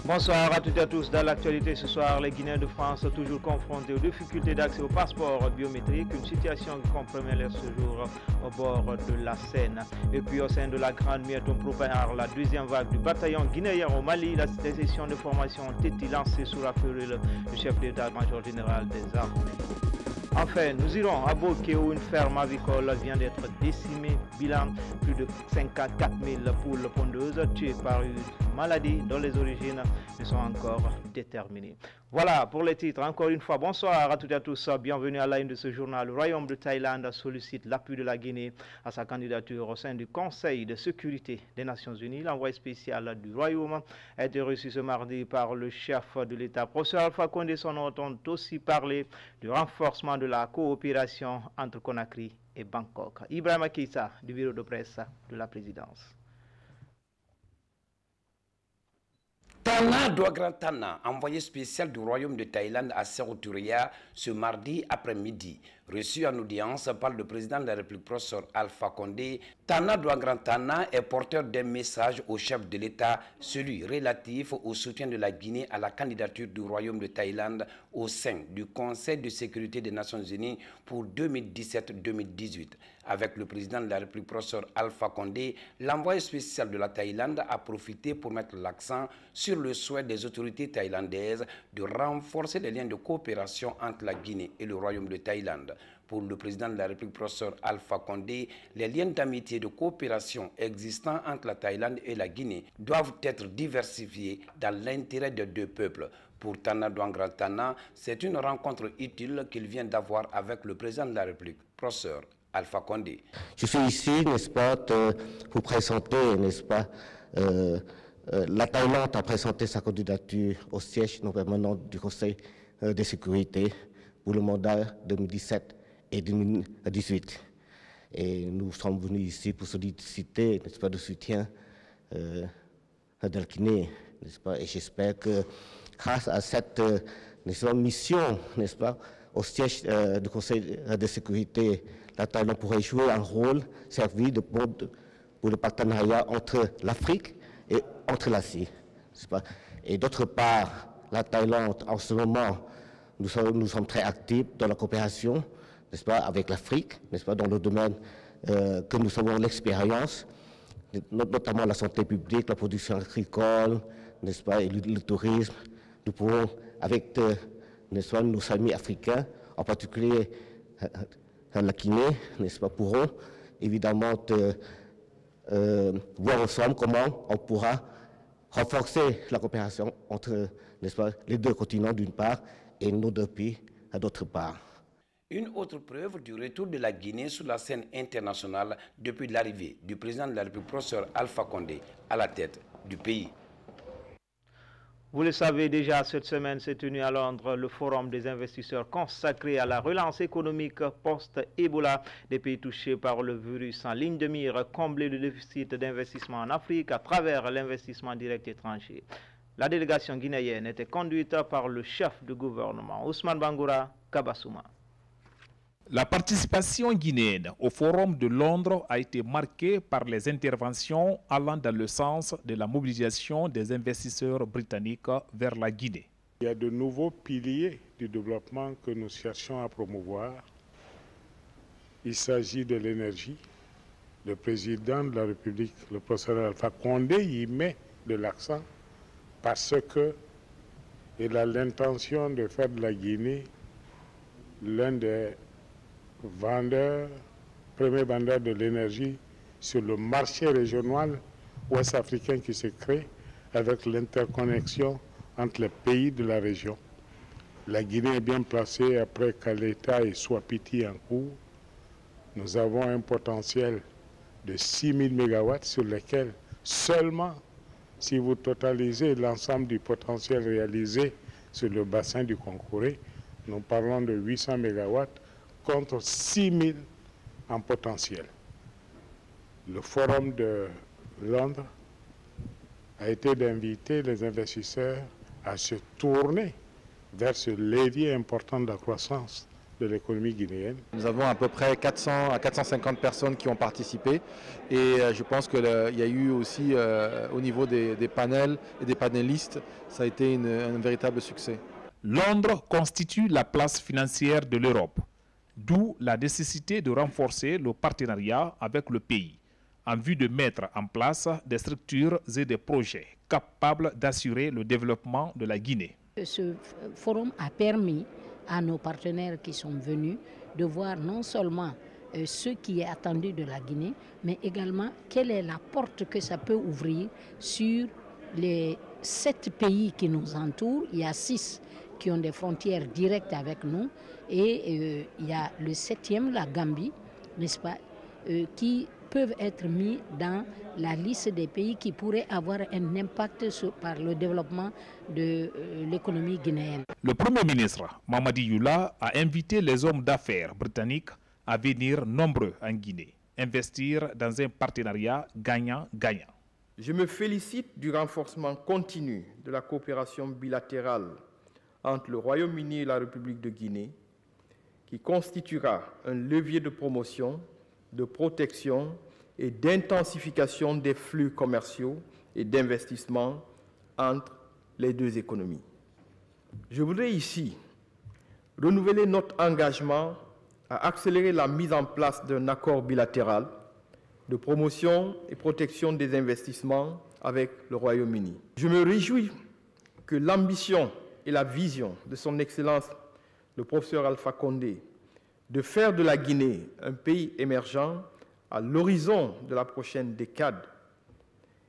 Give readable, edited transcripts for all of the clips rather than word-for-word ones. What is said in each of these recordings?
Bonsoir à toutes et à tous. Dans l'actualité ce soir, les Guinéens de France toujours confrontés aux difficultés d'accès au passeport biométrique, une situation qui compromet leur séjour au bord de la Seine. Et puis au sein de la Grande Muette, on prépare la deuxième vague du bataillon guinéen au Mali. La session de formation ont été lancée sous la férule du chef d'état-major général des armées. Enfin, nous irons à Boké où une ferme avicole vient d'être décimée. Bilan, plus de 54 000 poules pondeuses tuées par une maladie dont les origines ne sont encore déterminées. Voilà pour les titres. Encore une fois, bonsoir à toutes et à tous. Bienvenue à la une de ce journal. Le Royaume de Thaïlande sollicite l'appui de la Guinée à sa candidature au sein du Conseil de sécurité des Nations Unies. L'envoyé spécial du Royaume a été reçu ce mardi par le chef de l'État. Professeur Alpha Condé, son hôte, ont aussi parlé du renforcement de la coopération entre Conakry et Bangkok. Ibrahima Keïta du bureau de presse de la présidence. Tana Douagran Tana, envoyé spécial du Royaume de Thaïlande à Sérouturia ce mardi après-midi, reçu en audience par le président de la République, professeur Alpha Condé. Tana Douagran Tana est porteur d'un message au chef de l'État, celui relatif au soutien de la Guinée à la candidature du Royaume de Thaïlande au sein du Conseil de sécurité des Nations Unies pour 2017-2018. Avec le président de la République, professeur Alpha Condé, l'envoyé spécial de la Thaïlande a profité pour mettre l'accent sur le souhait des autorités thaïlandaises de renforcer les liens de coopération entre la Guinée et le Royaume de Thaïlande. Pour le président de la République, professeur Alpha Condé, les liens d'amitié et de coopération existants entre la Thaïlande et la Guinée doivent être diversifiés dans l'intérêt des deux peuples. Pour Tana Douagran Tana, c'est une rencontre utile qu'il vient d'avoir avec le président de la République, professeur Alpha Condé. Je suis ici, n'est-ce pas, pour présenter, n'est-ce pas, la Thaïlande a présenté sa candidature au siège non permanent du Conseil de sécurité pour le mandat 2017 et 2018. Et nous sommes venus ici pour solliciter, n'est-ce pas, de soutien de la Guinée, n'est-ce pas, et j'espère que grâce à cette n'est-ce pas, mission, n'est-ce pas, au siège du Conseil de sécurité, la Thaïlande pourrait jouer un rôle servi pour le partenariat entre l'Afrique et entre l'Asie. Et d'autre part, la Thaïlande, en ce moment, nous sommes très actifs dans la coopération, n'est-ce pas, avec l'Afrique, n'est-ce pas, dans le domaine que nous avons l'expérience, notamment la santé publique, la production agricole, n'est-ce pas, et le tourisme. Nous pourrons, avec n'est-ce pas, nos amis africains, en particulier la Guinée, n'est-ce pas, pourront évidemment voir ensemble comment on pourra renforcer la coopération entre, n'est-ce pas, les deux continents d'une part et nos deux pays d'autre part. Une autre preuve du retour de la Guinée sur la scène internationale depuis l'arrivée du président de la République, professeur Alpha Condé, à la tête du pays. Vous le savez déjà, cette semaine s'est tenu à Londres le forum des investisseurs consacré à la relance économique post-Ebola des pays touchés par le virus, en ligne de mire combler le déficit d'investissement en Afrique à travers l'investissement direct étranger. La délégation guinéenne était conduite par le chef du gouvernement, Ousmane Bangoura Kabassouma. La participation guinéenne au Forum de Londres a été marquée par les interventions allant dans le sens de la mobilisation des investisseurs britanniques vers la Guinée. Il y a de nouveaux piliers du développement que nous cherchons à promouvoir. Il s'agit de l'énergie. Le président de la République, le professeur Alpha Condé, y met de l'accent parce qu'il a l'intention de faire de la Guinée l'un des premier vendeur de l'énergie sur le marché régional ouest-africain qui se crée avec l'interconnexion entre les pays de la région. La Guinée est bien placée après Caleta et Swapiti en cours. Nous avons un potentiel de 6 000 MW sur lesquels seulement, si vous totalisez l'ensemble du potentiel réalisé sur le bassin du Concouré, nous parlons de 800 MW contre 6 000 en potentiel. Le forum de Londres a été d'inviter les investisseurs à se tourner vers ce levier important de la croissance de l'économie guinéenne. Nous avons à peu près 400 à 450 personnes qui ont participé et je pense qu'il y a eu aussi au niveau des panels et des panélistes, ça a été un véritable succès. Londres constitue la place financière de l'Europe, d'où la nécessité de renforcer le partenariat avec le pays en vue de mettre en place des structures et des projets capables d'assurer le développement de la Guinée. Ce forum a permis à nos partenaires qui sont venus de voir non seulement ce qui est attendu de la Guinée, mais également quelle est la porte que ça peut ouvrir sur les 7 pays qui nous entourent. Il y a 6 qui ont des frontières directes avec nous et il y a le 7e, la Gambie, n'est-ce pas, qui peuvent être mis dans la liste des pays qui pourraient avoir un impact par le développement de l'économie guinéenne. Le Premier ministre Mamadi Youla a invité les hommes d'affaires britanniques à venir nombreux en Guinée, investir dans un partenariat gagnant-gagnant. Je me félicite du renforcement continu de la coopération bilatérale entre le Royaume-Uni et la République de Guinée, qui constituera un levier de promotion, de protection et d'intensification des flux commerciaux et d'investissement entre les deux économies. Je voudrais ici renouveler notre engagement à accélérer la mise en place d'un accord bilatéral de promotion et protection des investissements avec le Royaume-Uni. Je me réjouis que l'ambition et la vision de son Excellence, le professeur Alpha Condé, de faire de la Guinée un pays émergent à l'horizon de la prochaine décade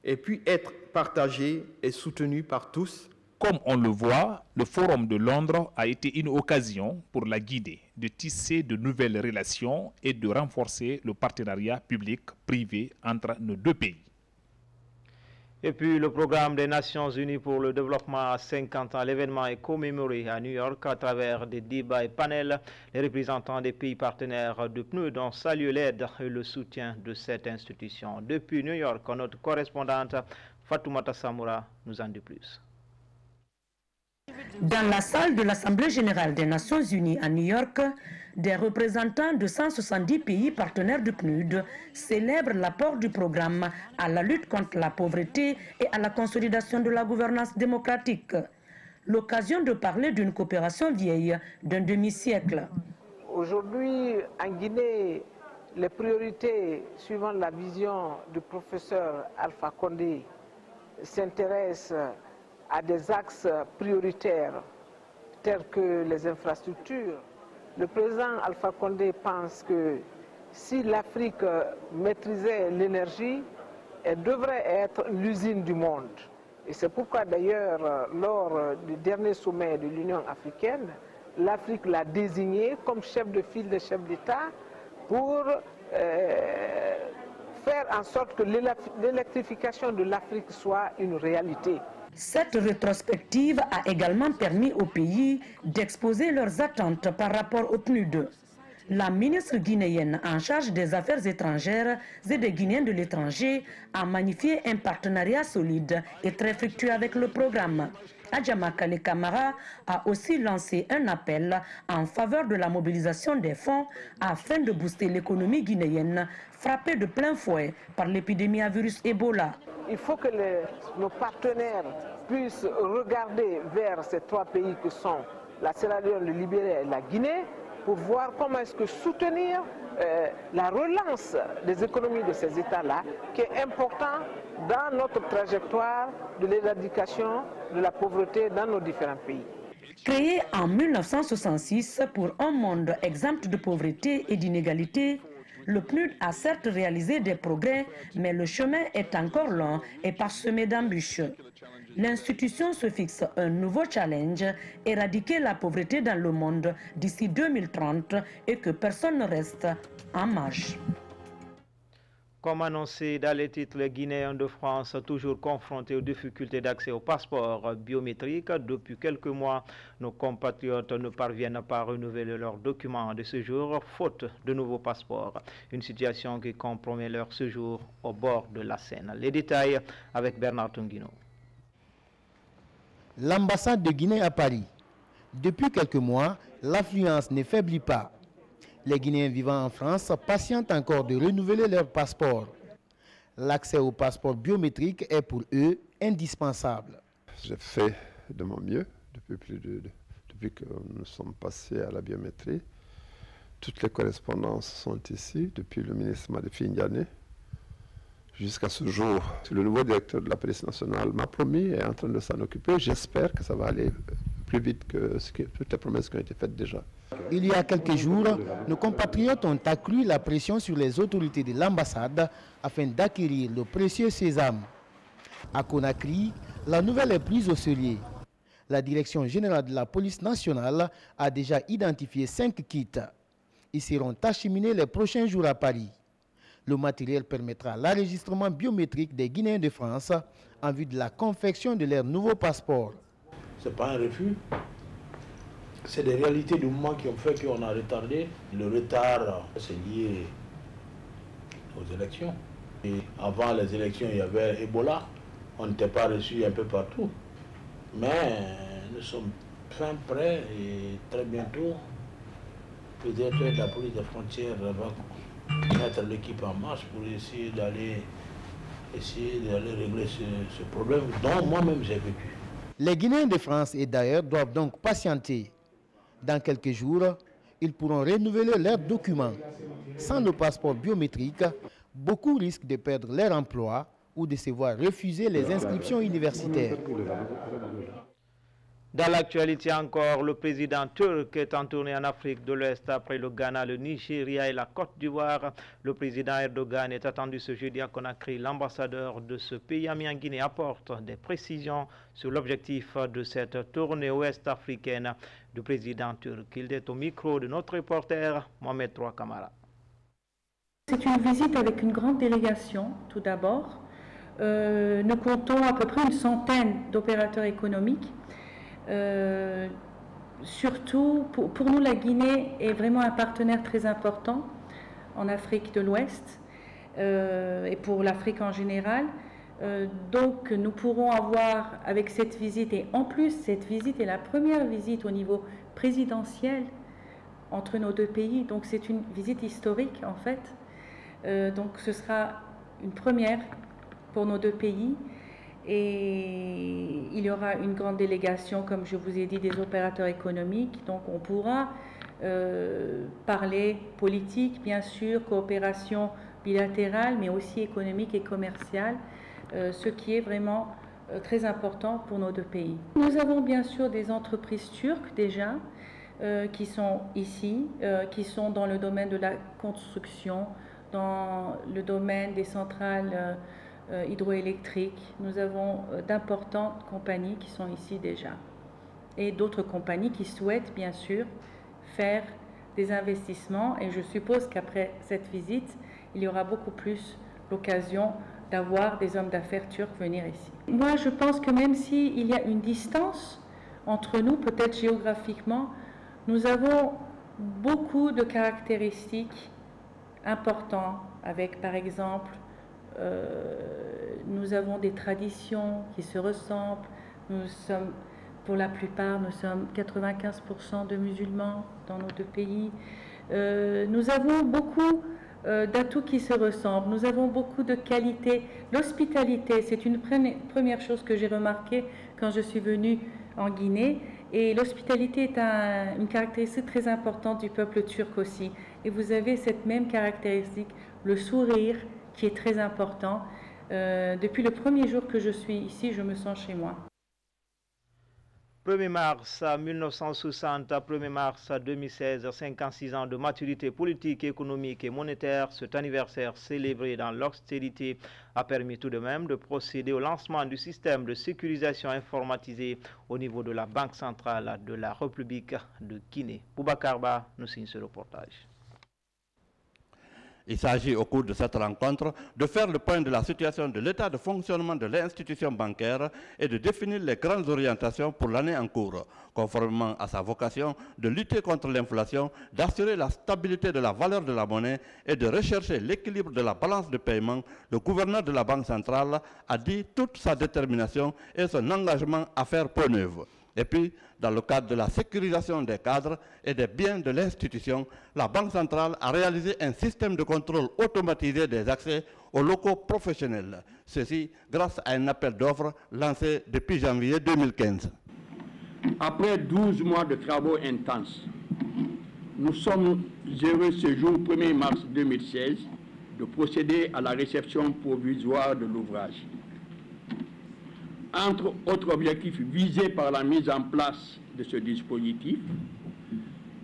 ait pu être partagé et soutenu par tous. Comme on le voit, le Forum de Londres a été une occasion pour la Guinée de tisser de nouvelles relations et de renforcer le partenariat public-privé entre nos deux pays. Et puis le programme des Nations Unies pour le développement à 50 ans, l'événement est commémoré à New York à travers des débats et panels. Les représentants des pays partenaires de PNUD ont salué l'aide et le soutien de cette institution. Depuis New York, notre correspondante Fatoumata Samoura nous en dit plus. Dans la salle de l'Assemblée générale des Nations Unies à New York, des représentants de 170 pays partenaires du PNUD célèbrent l'apport du programme à la lutte contre la pauvreté et à la consolidation de la gouvernance démocratique. L'occasion de parler d'une coopération vieille d'un demi-siècle. Aujourd'hui, en Guinée, les priorités, suivant la vision du professeur Alpha Condé, s'intéressent à des axes prioritaires tels que les infrastructures. Le président Alpha Condé pense que si l'Afrique maîtrisait l'énergie, elle devrait être l'usine du monde. Et c'est pourquoi d'ailleurs, lors du dernier sommet de l'Union africaine, l'Afrique l'a désigné comme chef de file des chefs d'État pour faire en sorte que l'électrification de l'Afrique soit une réalité. Cette rétrospective a également permis aux pays d'exposer leurs attentes par rapport au PNUD. La ministre guinéenne en charge des affaires étrangères et des Guinéens de l'étranger a magnifié un partenariat solide et très fructueux avec le programme. Adjama Kale Kamara a aussi lancé un appel en faveur de la mobilisation des fonds afin de booster l'économie guinéenne frappée de plein fouet par l'épidémie à virus Ebola. Il faut que nos partenaires puissent regarder vers ces 3 pays que sont la Sierra Leone, le Libéria et la Guinée pour voir comment est-ce que soutenir la relance des économies de ces États-là, qui est important dans notre trajectoire de l'éradication de la pauvreté dans nos différents pays. Créé en 1966 pour un monde exempt de pauvreté et d'inégalité, le PNUD a certes réalisé des progrès, mais le chemin est encore long et parsemé d'embûches. L'institution se fixe un nouveau challenge, éradiquer la pauvreté dans le monde d'ici 2030 et que personne ne reste en marge. Comme annoncé dans les titres, les Guinéens de France toujours confrontés aux difficultés d'accès au passeport biométrique. Depuis quelques mois, nos compatriotes ne parviennent pas à renouveler leurs documents de séjour, faute de nouveaux passeports. Une situation qui compromet leur séjour au bord de la Seine. Les détails avec Bernard Tunguino. L'ambassade de Guinée à Paris. Depuis quelques mois, l'affluence ne faiblit pas. Les Guinéens vivant en France patientent encore de renouveler leur passeport. L'accès au passeport biométrique est pour eux indispensable. J'ai fait de mon mieux depuis que nous sommes passés à la biométrie. Toutes les correspondances sont ici, depuis le ministre Madifi Ndiané jusqu'à ce jour. Le nouveau directeur de la police nationale m'a promis et est en train de s'en occuper. J'espère que ça va aller plus vite que toutes les promesses qui ont été faites déjà. Il y a quelques jours, nos compatriotes ont accru la pression sur les autorités de l'ambassade afin d'acquérir le précieux sésame. À Conakry, la nouvelle est prise au sérieux. La direction générale de la police nationale a déjà identifié 5 kits. Ils seront acheminés les prochains jours à Paris. Le matériel permettra l'enregistrement biométrique des Guinéens de France en vue de la confection de leur nouveau passeport. Ce n'est pas un refus. C'est des réalités du moment qui ont fait qu'on a retardé. Le retard, c'est lié aux élections. Et avant les élections, il y avait Ebola. On n'était pas reçus un peu partout. Mais nous sommes fin prêts et très bientôt, peut-être la police des frontières va mettre l'équipe en marche pour essayer d'aller régler ce problème dont moi-même j'ai vécu. Les Guinéens de France et d'ailleurs doivent donc patienter. Dans quelques jours, ils pourront renouveler leurs documents. Sans le passeport biométrique, beaucoup risquent de perdre leur emploi ou de se voir refuser les inscriptions universitaires. Dans l'actualité encore, le président turc est en tournée en Afrique de l'Ouest après le Ghana, le Nigeria et la Côte d'Ivoire. Le président Erdogan est attendu ce jeudi à Conakry. L'ambassadeur de ce pays ami en Guinée apporte des précisions sur l'objectif de cette tournée ouest-africaine du président turc. Il est au micro de notre reporter Mohamed Troa Kamara. C'est une visite avec une grande délégation, tout d'abord. Nous comptons à peu près une centaine d'opérateurs économiques. Surtout, pour nous, la Guinée est vraiment un partenaire très important en Afrique de l'Ouest et pour l'Afrique en général. Donc, nous pourrons avoir avec cette visite, et en plus, cette visite est la première visite au niveau présidentiel entre nos deux pays. Donc, c'est une visite historique, en fait. Donc, ce sera une première pour nos deux pays. Et il y aura une grande délégation, comme je vous ai dit, des opérateurs économiques. Donc on pourra parler politique, bien sûr, coopération bilatérale, mais aussi économique et commerciale, ce qui est vraiment très important pour nos deux pays. Nous avons bien sûr des entreprises turques déjà, qui sont ici, qui sont dans le domaine de la construction, dans le domaine des centrales hydroélectriques. Nous avons d'importantes compagnies qui sont ici déjà et d'autres compagnies qui souhaitent bien sûr faire des investissements, et je suppose qu'après cette visite il y aura beaucoup plus l'occasion d'avoir des hommes d'affaires turcs venir ici. Moi je pense que même s'il y a une distance entre nous, peut-être géographiquement, nous avons beaucoup de caractéristiques importantes avec par exemple nous avons des traditions qui se ressemblent. Nous sommes, pour la plupart, nous sommes 95% de musulmans dans nos deux pays. Nous avons beaucoup d'atouts qui se ressemblent. Nous avons beaucoup de qualités. L'hospitalité, c'est une première chose que j'ai remarquée quand je suis venue en Guinée. Et l'hospitalité est une caractéristique très importante du peuple turc aussi. Et vous avez cette même caractéristique, le sourire, qui est très important. Depuis le premier jour que je suis ici, je me sens chez moi. 1er mars 1960 à 1er mars 2016, 56 ans de maturité politique, économique et monétaire. Cet anniversaire célébré dans l'austérité a permis tout de même de procéder au lancement du système de sécurisation informatisé au niveau de la Banque centrale de la République de Guinée. Boubacar Ba nous signe ce reportage. Il s'agit au cours de cette rencontre de faire le point de la situation de l'état de fonctionnement de l'institution bancaire et de définir les grandes orientations pour l'année en cours, conformément à sa vocation de lutter contre l'inflation, d'assurer la stabilité de la valeur de la monnaie et de rechercher l'équilibre de la balance de paiement. Le gouverneur de la Banque centrale a dit toute sa détermination et son engagement à faire peau neuve. Et puis, dans le cadre de la sécurisation des cadres et des biens de l'institution, la Banque centrale a réalisé un système de contrôle automatisé des accès aux locaux professionnels. Ceci grâce à un appel d'offres lancé depuis janvier 2015. Après 12 mois de travaux intenses, nous sommes heureux ce jour 1er mars 2016 de procéder à la réception provisoire de l'ouvrage. Entre autres objectifs visés par la mise en place de ce dispositif,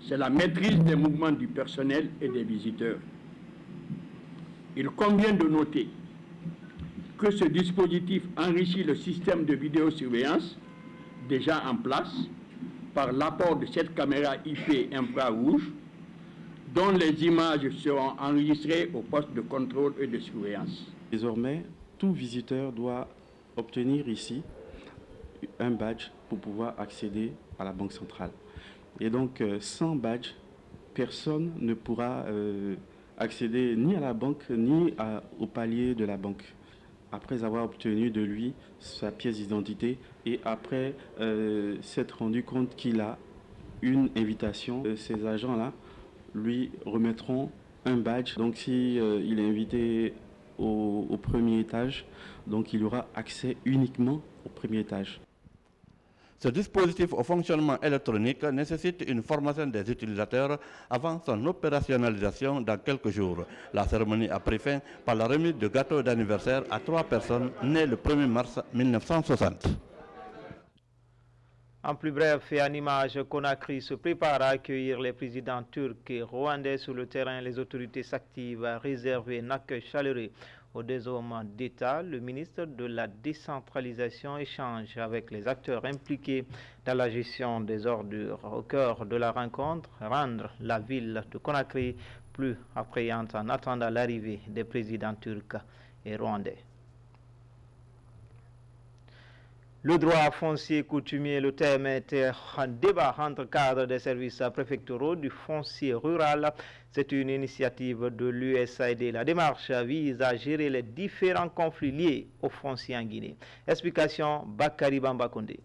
c'est la maîtrise des mouvements du personnel et des visiteurs. Il convient de noter que ce dispositif enrichit le système de vidéosurveillance déjà en place par l'apport de cette caméra IP infrarouge dont les images seront enregistrées au poste de contrôle et de surveillance. Désormais, tout visiteur doit obtenir ici un badge pour pouvoir accéder à la Banque centrale. Et donc, sans badge, personne ne pourra accéder ni à la banque, ni au palier de la banque. Après avoir obtenu de lui sa pièce d'identité et après s'être rendu compte qu'il a une invitation, ces agents-là lui remettront un badge. Donc si il est invité au premier étage, donc il aura accès uniquement au premier étage. Ce dispositif au fonctionnement électronique nécessite une formation des utilisateurs avant son opérationnalisation dans quelques jours. La cérémonie a pris fin par la remise de gâteaux d'anniversaire à 3 personnes nées le 1er mars 1960. En plus bref et en image, Conakry se prépare à accueillir les présidents turcs et rwandais sur le terrain. Les autorités s'activent à réserver un accueil chaleureux aux deux hommes d'État. Le ministre de la décentralisation échange avec les acteurs impliqués dans la gestion des ordures. Au cœur de la rencontre, rendre la ville de Conakry plus attrayante en attendant l'arrivée des présidents turcs et rwandais. Le droit foncier coutumier, le thème était un débat entre cadres des services préfectoraux du foncier rural. C'est une initiative de l'USAID. La démarche vise à gérer les différents conflits liés au foncier en Guinée. Explication Bakary Bambakonde.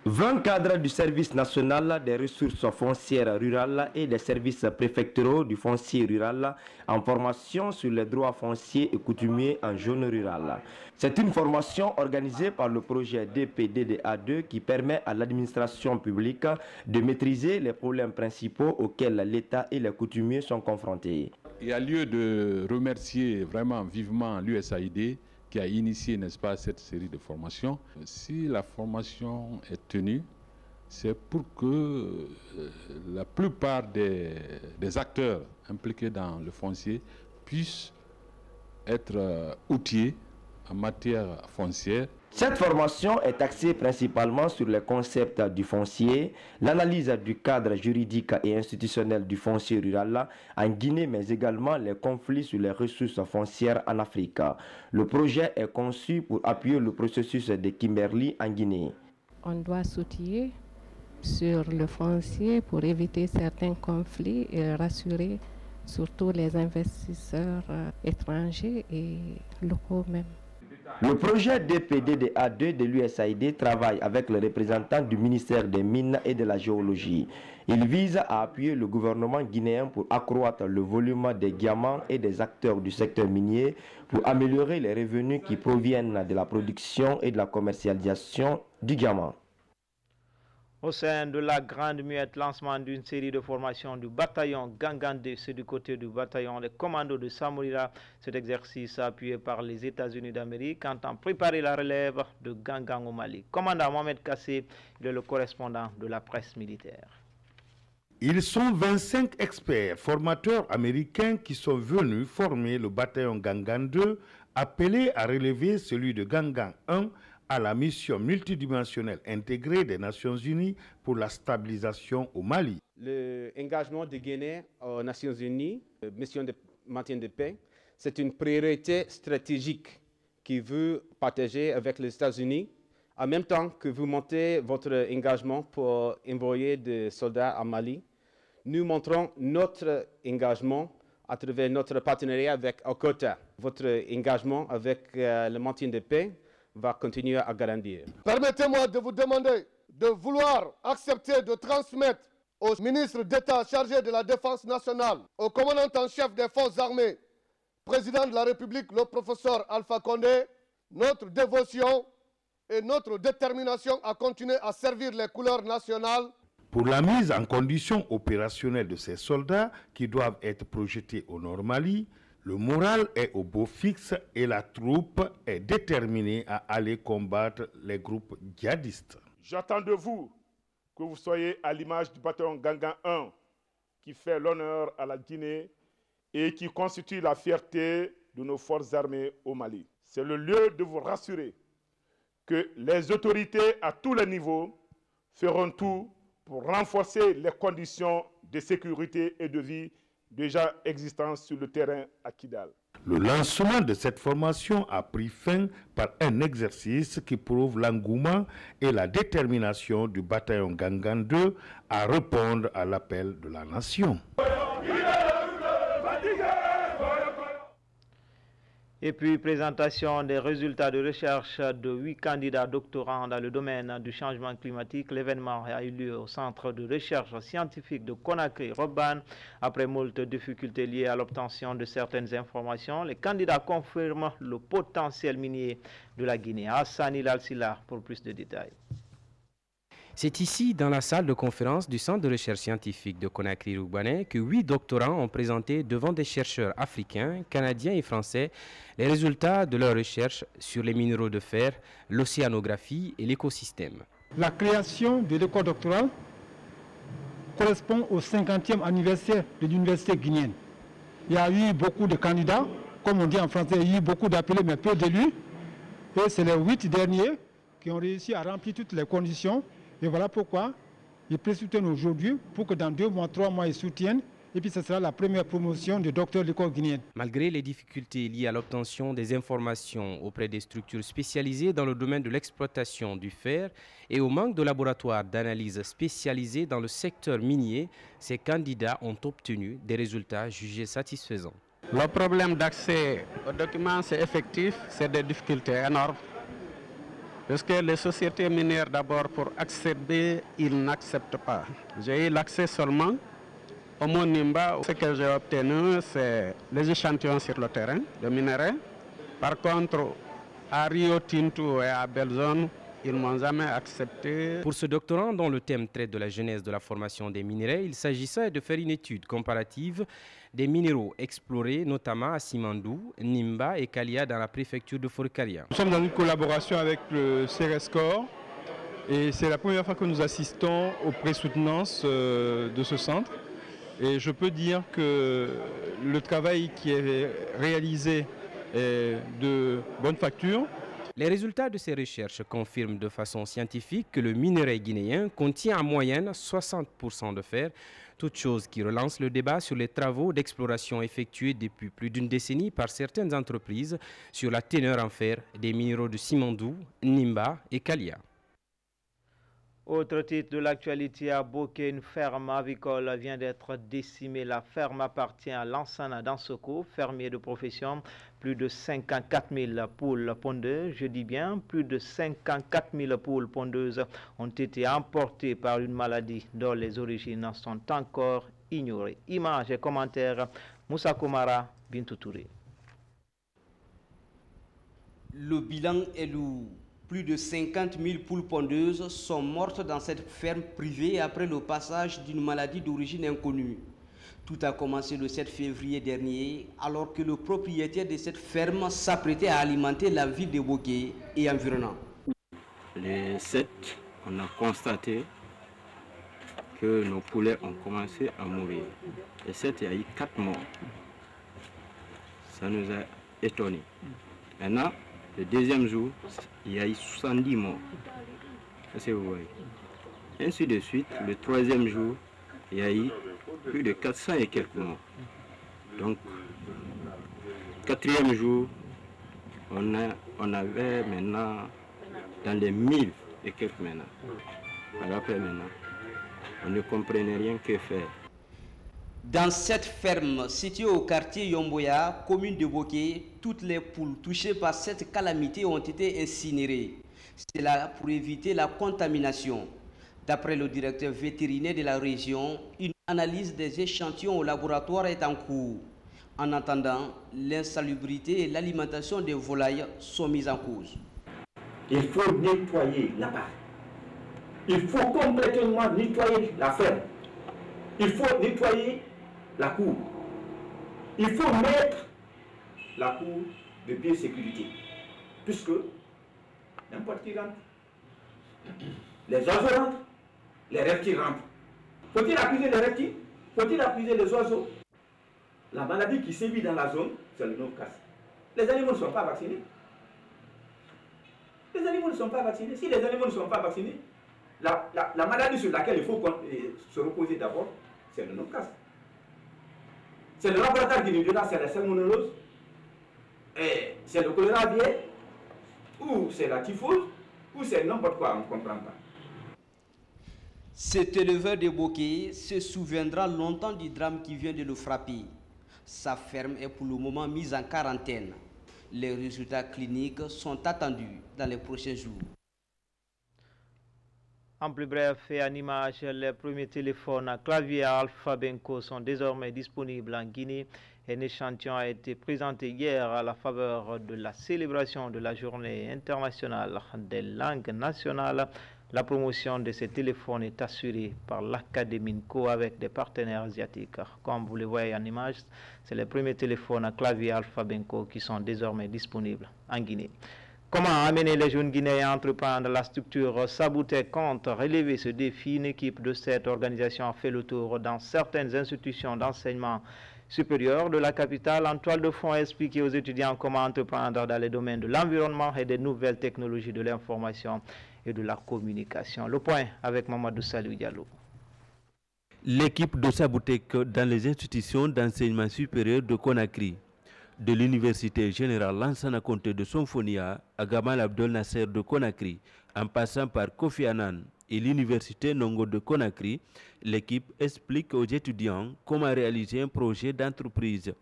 20 cadres du service national des ressources foncières rurales et des services préfectoraux du foncier rural en formation sur les droits fonciers et coutumiers en zone rurale. C'est une formation organisée par le projet DPDDA2 qui permet à l'administration publique de maîtriser les problèmes principaux auxquels l'État et les coutumiers sont confrontés. Il y a lieu de remercier vraiment vivement l'USAID qui a initié, n'est-ce pas, cette série de formations. Si la formation est tenue, c'est pour que la plupart des acteurs impliqués dans le foncier puissent être outillés en matière foncière. Cette formation est axée principalement sur les concepts du foncier, l'analyse du cadre juridique et institutionnel du foncier rural en Guinée, mais également les conflits sur les ressources foncières en Afrique. Le projet est conçu pour appuyer le processus de Kimberley en Guinée. On doit s'outiller sur le foncier pour éviter certains conflits et rassurer surtout les investisseurs étrangers et locaux même. Le projet DPDDA2 de l'USAID travaille avec les représentants du ministère des Mines et de la Géologie. Il vise à appuyer le gouvernement guinéen pour accroître le volume des diamants et des acteurs du secteur minier pour améliorer les revenus qui proviennent de la production et de la commercialisation du diamant. Au sein de la Grande Muette, lancement d'une série de formations du bataillon Gangande, c'est du côté du bataillon des commandos de Samorila. Cet exercice appuyé par les États-Unis d'Amérique entend préparer la relève de Gangang au Mali. Commandant Mohamed Kassé, il est le correspondant de la presse militaire. Ils sont 25 experts formateurs américains qui sont venus former le bataillon Gangang 2, appelé à relever celui de Gangang 1 à la mission multidimensionnelle intégrée des Nations Unies pour la stabilisation au Mali. L'engagement de Guinée aux Nations Unies, mission de maintien de paix, c'est une priorité stratégique qui veut partager avec les États-Unis en même temps que vous montez votre engagement pour envoyer des soldats à Mali. Nous montrons notre engagement à travers notre partenariat avec Okota, votre engagement avec le maintien de paix, va continuer à grandir. Permettez-moi de vous demander de vouloir accepter de transmettre au ministre d'État chargé de la Défense nationale, au commandant en chef des forces armées, président de la République, le professeur Alpha Condé, notre dévotion et notre détermination à continuer à servir les couleurs nationales. Pour la mise en condition opérationnelle de ces soldats qui doivent être projetés au Nord Mali, le moral est au beau fixe et la troupe est déterminée à aller combattre les groupes djihadistes. J'attends de vous que vous soyez à l'image du bataillon Gangan 1 qui fait l'honneur à la Guinée et qui constitue la fierté de nos forces armées au Mali. C'est le lieu de vous rassurer que les autorités à tous les niveaux feront tout pour renforcer les conditions de sécurité et de vie déjà existantes sur le terrain à Kidal. Le lancement de cette formation a pris fin par un exercice qui prouve l'engouement et la détermination du bataillon Gangan 2 à répondre à l'appel de la nation. Et puis, présentation des résultats de recherche de 8 candidats doctorants dans le domaine du changement climatique. L'événement a eu lieu au centre de recherche scientifique de Conakry-Robban. Après moult difficultés liées à l'obtention de certaines informations, les candidats confirment le potentiel minier de la Guinée. Hassan Al-Silla pour plus de détails. C'est ici, dans la salle de conférence du Centre de recherche scientifique de Conakry-Roubanet, que 8 doctorants ont présenté devant des chercheurs africains, canadiens et français les résultats de leurs recherches sur les minéraux de fer, l'océanographie et l'écosystème. La création de l'école doctorale correspond au 50e anniversaire de l'université guinéenne. Il y a eu beaucoup de candidats, comme on dit en français, il y a eu beaucoup d'appelés mais peu d'élus. Et c'est les 8 derniers qui ont réussi à remplir toutes les conditions. Et voilà pourquoi ils présoutiennent aujourd'hui, pour que dans 2 mois, 3 mois, ils soutiennent. Et puis ce sera la première promotion de docteur de l'école guinéenne. Malgré les difficultés liées à l'obtention des informations auprès des structures spécialisées dans le domaine de l'exploitation du fer et au manque de laboratoires d'analyse spécialisés dans le secteur minier, ces candidats ont obtenu des résultats jugés satisfaisants. Le problème d'accès aux documents, c'est effectif, c'est des difficultés énormes. Parce que les sociétés minières, d'abord, pour accéder, ils n'acceptent pas. J'ai eu l'accès seulement au Mont Nimba. Ce que j'ai obtenu, c'est les échantillons sur le terrain de minerais. Par contre, à Rio Tinto et à Belzone, ils ne m'ont jamais accepté. Pour ce doctorant dont le thème traite de la genèse de la formation des minerais, il s'agissait de faire une étude comparative des minéraux explorés, notamment à Simandou, Nimba et Kalia dans la préfecture de Forcaria. Nous sommes dans une collaboration avec le CRESCOR et c'est la première fois que nous assistons aux présoutenances de ce centre. Et je peux dire que le travail qui est réalisé est de bonne facture. Les résultats de ces recherches confirment de façon scientifique que le minerai guinéen contient en moyenne 60% de fer, toute chose qui relance le débat sur les travaux d'exploration effectués depuis plus d'une décennie par certaines entreprises sur la teneur en fer des minéraux de Simandou, Nimba et Kalia. Autre titre de l'actualité à Bokeh, une ferme avicole vient d'être décimée. La ferme appartient à Lansana Dansoko, fermier de profession. Plus de 54 000 poules pondeuses, je dis bien, plus de 54 000 poules pondeuses ont été emportées par une maladie dont les origines sont encore ignorées. Images et commentaires, Moussa Koumara, Bintou Touré. Le bilan est lourd. Plus de 50 000 poules pondeuses sont mortes dans cette ferme privée après le passage d'une maladie d'origine inconnue. Tout a commencé le 7 février dernier, alors que le propriétaire de cette ferme s'apprêtait à alimenter la ville de Bokeh et environnant. Les 7, on a constaté que nos poulets ont commencé à mourir. Les 7, il y a eu 4 morts. Ça nous a étonnés. Maintenant, le deuxième jour, il y a eu 70 morts. Ça, vous voyez. Ainsi de suite, le troisième jour, il y a eu plus de 400 et quelques morts. Donc, quatrième jour, on avait maintenant dans les 1000 et quelques maintenant. Alors après maintenant, on ne comprenait rien que faire. Dans cette ferme située au quartier Yomboya, commune de Boké, toutes les poules touchées par cette calamité ont été incinérées. C'est là pour éviter la contamination. D'après le directeur vétérinaire de la région, une analyse des échantillons au laboratoire est en cours. En attendant, l'insalubrité et l'alimentation des volailles sont mises en cause. Il faut nettoyer là-bas. Il faut complètement nettoyer la ferme. Il faut nettoyer la cour. Il faut mettre la cour de biosécurité. Puisque n'importe qui rentre. Les oiseaux rentrent, les reptiles rentrent. Faut-il accuser les reptiles? Faut-il accuser les oiseaux? La maladie qui sévit dans la zone, c'est le Nov-Casse. Les animaux ne sont pas vaccinés. Les animaux ne sont pas vaccinés. Si les animaux ne sont pas vaccinés, la maladie sur laquelle il faut se reposer d'abord, c'est le Nov-Casse. C'est le laboratoire qui nous dira c'est la salmonellose, c'est le choléra aviaire, ou c'est la typhose, ou c'est n'importe quoi, on ne comprend pas. Cet éleveur de Boké se souviendra longtemps du drame qui vient de le frapper. Sa ferme est pour le moment mise en quarantaine. Les résultats cliniques sont attendus dans les prochains jours. En plus bref et en image, les premiers téléphones à clavier Alpha Benco sont désormais disponibles en Guinée. Un échantillon a été présenté hier à la faveur de la célébration de la journée internationale des langues nationales. La promotion de ces téléphones est assurée par l'Académie NCO avec des partenaires asiatiques. Comme vous le voyez en image, c'est les premiers téléphones à clavier Alpha Benco qui sont désormais disponibles en Guinée. Comment amener les jeunes Guinéens à entreprendre? La structure Saboutek compte relever ce défi. Une équipe de cette organisation a fait le tour dans certaines institutions d'enseignement supérieur de la capitale. En toile de fond, a expliqué aux étudiants comment entreprendre dans les domaines de l'environnement et des nouvelles technologies de l'information et de la communication. Le point avec Mamadou Salou Diallo. L'équipe de Saboutek dans les institutions d'enseignement supérieur de Conakry, de l'Université Générale Lansana Conté de Sonfonia à Gamal Abdel Nasser de Conakry, en passant par Kofi Annan et l'Université Nongo de Conakry, l'équipe explique aux étudiants comment réaliser un projet d'entreprise.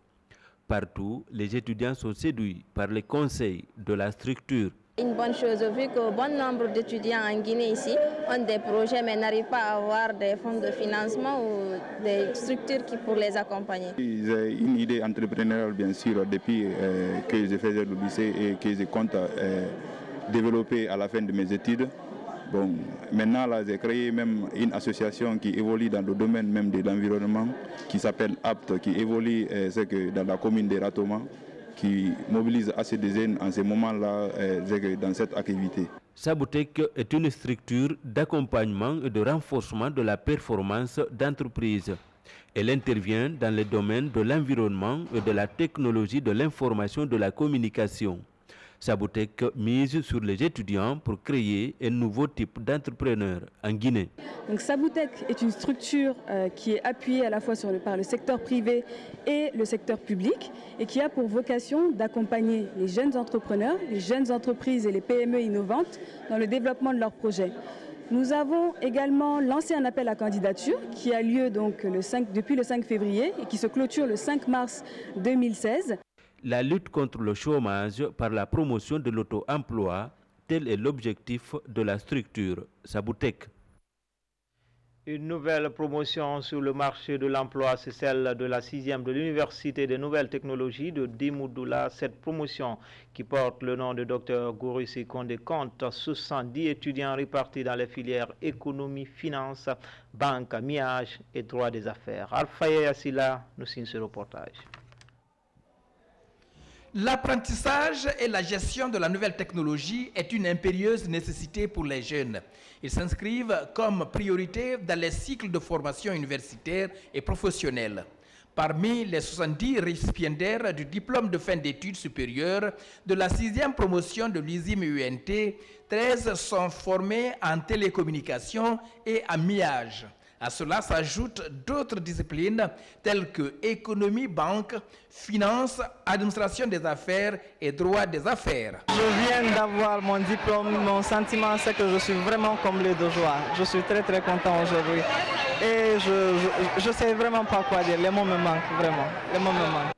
Partout, les étudiants sont séduits par les conseils de la structure. Une bonne chose, vu que bon nombre d'étudiants en Guinée ici ont des projets mais n'arrivent pas à avoir des fonds de financement ou des structures pour les accompagner. J'ai une idée entrepreneuriale bien sûr depuis que je faisais le lycée et que je compte développer à la fin de mes études. Bon, maintenant là, j'ai créé même une association qui évolue dans le domaine même de l'environnement, qui s'appelle APT, qui évolue dans la commune de Ratoma, qui mobilise assez de jeunes en ce moment-là dans cette activité. Saboutek est une structure d'accompagnement et de renforcement de la performance d'entreprise. Elle intervient dans les domaines de l'environnement et de la technologie de l'information et de la communication. Saboutek mise sur les étudiants pour créer un nouveau type d'entrepreneur en Guinée. Donc Saboutek est une structure qui est appuyée à la fois par le secteur privé et le secteur public et qui a pour vocation d'accompagner les jeunes entrepreneurs, les jeunes entreprises et les PME innovantes dans le développement de leurs projets. Nous avons également lancé un appel à candidature qui a lieu donc depuis le 5 février et qui se clôture le 5 mars 2016. La lutte contre le chômage par la promotion de l'auto-emploi, tel est l'objectif de la structure Saboutek. Une nouvelle promotion sur le marché de l'emploi, c'est celle de la 6e de l'Université des Nouvelles Technologies de Dimoudoula. Cette promotion qui porte le nom de Dr Gourissi Kondé compte 70 étudiants répartis dans les filières économie, finance, banque, miage et droit des affaires. Alphaye Assila nous signe ce reportage. L'apprentissage et la gestion de la nouvelle technologie est une impérieuse nécessité pour les jeunes. Ils s'inscrivent comme priorité dans les cycles de formation universitaire et professionnelle. Parmi les 70 récipiendaires du diplôme de fin d'études supérieures de la 6e promotion de l'USIM-UNT, 13 sont formés en télécommunication et en miage. À cela s'ajoutent d'autres disciplines telles que économie, banque, finance, administration des affaires et droit des affaires. Je viens d'avoir mon diplôme. Mon sentiment, c'est que je suis vraiment comblé de joie. Je suis très très content aujourd'hui. Et je ne sais vraiment pas quoi dire. Les mots me manquent, vraiment. Les mots me manquent.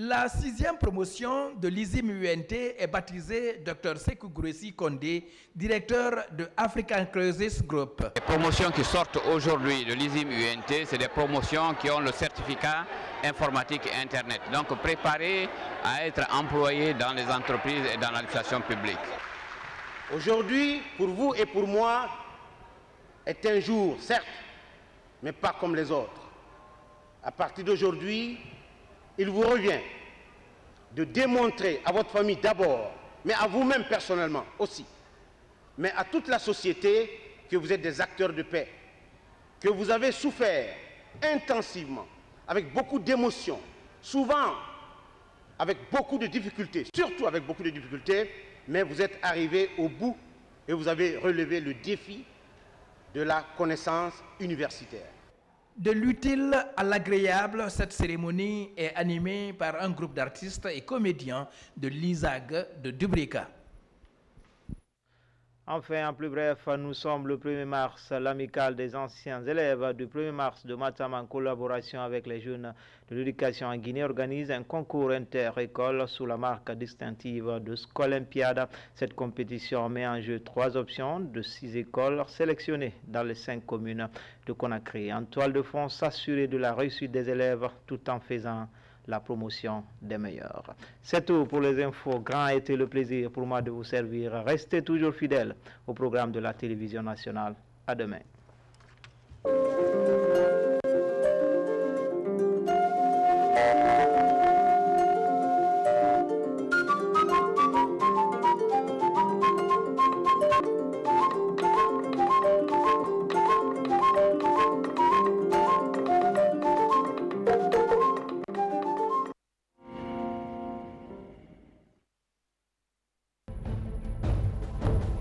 La 6e promotion de l'ISIM UNT est baptisée Dr Sekou Gouressi Kondé, directeur de African Crisis Group. Les promotions qui sortent aujourd'hui de l'ISIM UNT, c'est des promotions qui ont le certificat informatique et Internet. Donc préparées à être employées dans les entreprises et dans l'administration publique. Aujourd'hui, pour vous et pour moi, est un jour, certes, mais pas comme les autres. À partir d'aujourd'hui, il vous revient de démontrer à votre famille d'abord, mais à vous-même personnellement aussi, mais à toute la société que vous êtes des acteurs de paix, que vous avez souffert intensivement, avec beaucoup d'émotions, souvent avec beaucoup de difficultés, surtout avec beaucoup de difficultés, mais vous êtes arrivés au bout et vous avez relevé le défi de la connaissance universitaire. De l'utile à l'agréable, cette cérémonie est animée par un groupe d'artistes et comédiens de l'ISAG de Dubrika. Enfin, en plus bref, nous sommes le 1er mars, l'amicale des anciens élèves du 1er mars de Matam en collaboration avec les jeunes de l'éducation en Guinée organise un concours inter-école sous la marque distinctive de Scolympiade. Cette compétition met en jeu 3 options de 6 écoles sélectionnées dans les 5 communes de Conakry. En toile de fond, s'assurer de la réussite des élèves tout en faisant la promotion des meilleurs. C'est tout pour les infos. Grand a été le plaisir pour moi de vous servir. Restez toujours fidèles au programme de la télévision nationale. À demain.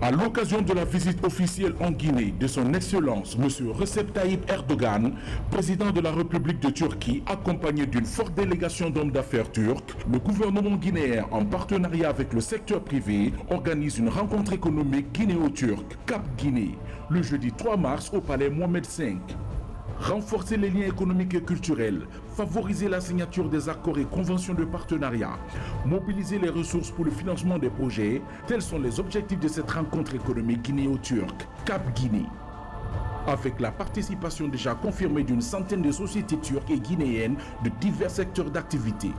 À l'occasion de la visite officielle en Guinée de son Excellence M. Recep Tayyip Erdogan, président de la République de Turquie, accompagné d'une forte délégation d'hommes d'affaires turcs, le gouvernement guinéen, en partenariat avec le secteur privé, organise une rencontre économique guinéo-turque, Cap Guinée, le jeudi 3 mars au palais Mohamed V. Renforcer les liens économiques et culturels, favoriser la signature des accords et conventions de partenariat, mobiliser les ressources pour le financement des projets, tels sont les objectifs de cette rencontre économique guinéo-turque, Cap Guinée. Avec la participation déjà confirmée d'une centaine de sociétés turques et guinéennes de divers secteurs d'activité.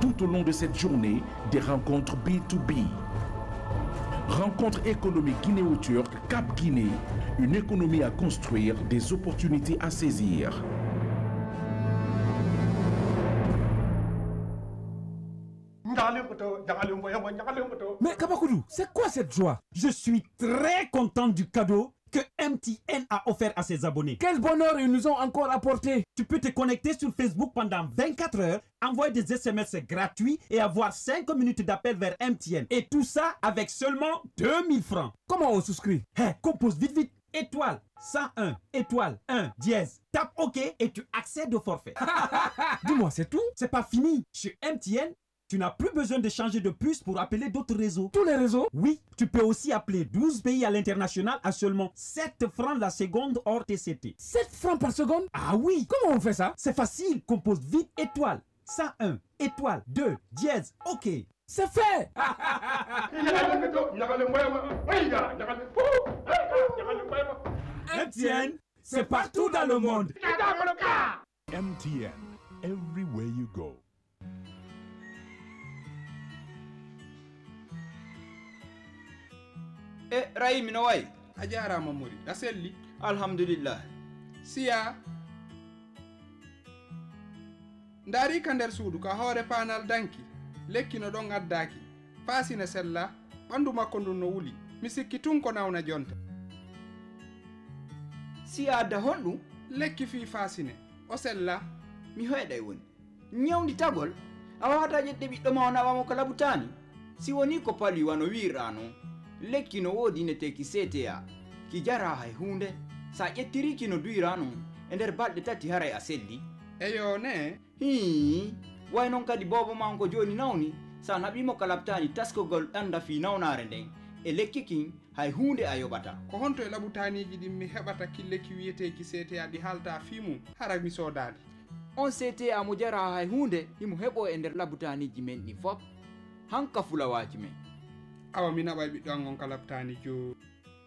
Tout au long de cette journée, des rencontres B2B. Rencontre économique guinéo-turque, Cap Guinée, une économie à construire, des opportunités à saisir. Mais Kabakoudou, c'est quoi cette joie? Je suis très content du cadeau que MTN a offert à ses abonnés. Quel bonheur ils nous ont encore apporté. Tu peux te connecter sur Facebook pendant 24 heures, envoyer des SMS gratuits et avoir 5 minutes d'appel vers MTN. Et tout ça avec seulement 2000 francs. Comment on souscrit? Compose vite. Étoile 101, étoile 1, dièse. Tape OK et tu accèdes au forfait. Dis-moi, c'est tout? C'est pas fini. Chez MTN, tu n'as plus besoin de changer de puce pour appeler d'autres réseaux. Tous les réseaux? Oui, tu peux aussi appeler 12 pays à l'international à seulement 7 francs la seconde hors TCT. 7 francs par seconde? Ah oui! Comment on fait ça? C'est facile. Compose vite étoile 101, étoile 2, dièse. OK. C'est fait! MTN, c'est partout dans le monde. MTN, everywhere you go. Rahim Nawai. Ajara Mamuri. Daselli. Alhamdulillah. Siya. Ndari kander suudu ka hore panal danki. Lekki no don addaki. Fasina sella. Bandu makko ndun no wuli. Mi sikki tun ko nawna jonta. Siya adda hollu. Lekki fi fasine. O sella. Mi hoyday woni. Nyawndi tagol. Awata jedde ɓiɗɗo ma on awamo ko labutani. Si woni ko pali wano wirano. Lekki no wodi ne teki seteya ki jara hay hunde sa ƴettiriki no duyra non e nder balɗe tati haray a selli eyo ne hi way noon kadi bobo ma ko joni nawni sa naɓimo ka labtani taskogol ɗanda fi nawnare nden e lekki kin hay hunde a yoɓata ko honto e laɓutaniji ɗin mi heɓata ki lekki wiyeteki CTA ɗi haalta fimum hara mi sodade on CTA mo jara hay hunde himo heɓo e nder laɓutaniji men ɗi fop hanka fulawaji men awa mi naɓay ɓiɗɗo an on ka labtani jo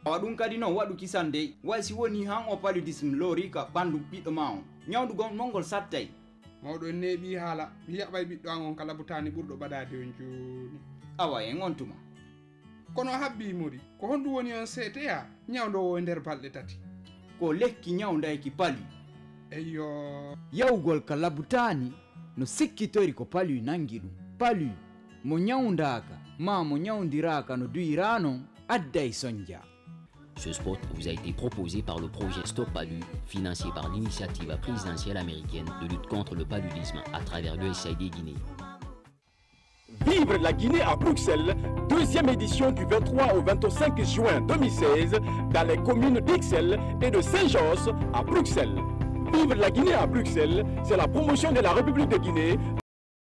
awa ɗum kadi noon waɗu kisande way si woni han o paludisme loori ka ɓandu ɓiɗɗo ma on ñawdu gon mongol sattay mawɗo en neeɓi haala mi yaɓay ɓiɗɗo an on ka labutani ɓurɗo ɓaɗade on joni awa en on tuma kono habbi muri ko honɗum woni on CTA ñawdowo e nder balɗe tati ko lekki ñawdayki palu eyyo yawgol ka labutani no sikkitori ko palu nangi ɗum palu mo ñawdaka ma mo ñawdiraka no duyira non adday sonja. Ce spot vous a été proposé par le projet Stop Palu, financé par l'initiative présidentielle américaine de lutte contre le paludisme à travers l'USAID Guinée. Vivre la Guinée à Bruxelles, deuxième édition du 23 au 25 juin 2016 dans les communes d'Ixelles et de Saint-Josse à Bruxelles. Vivre la Guinée à Bruxelles, c'est la promotion de la République de Guinée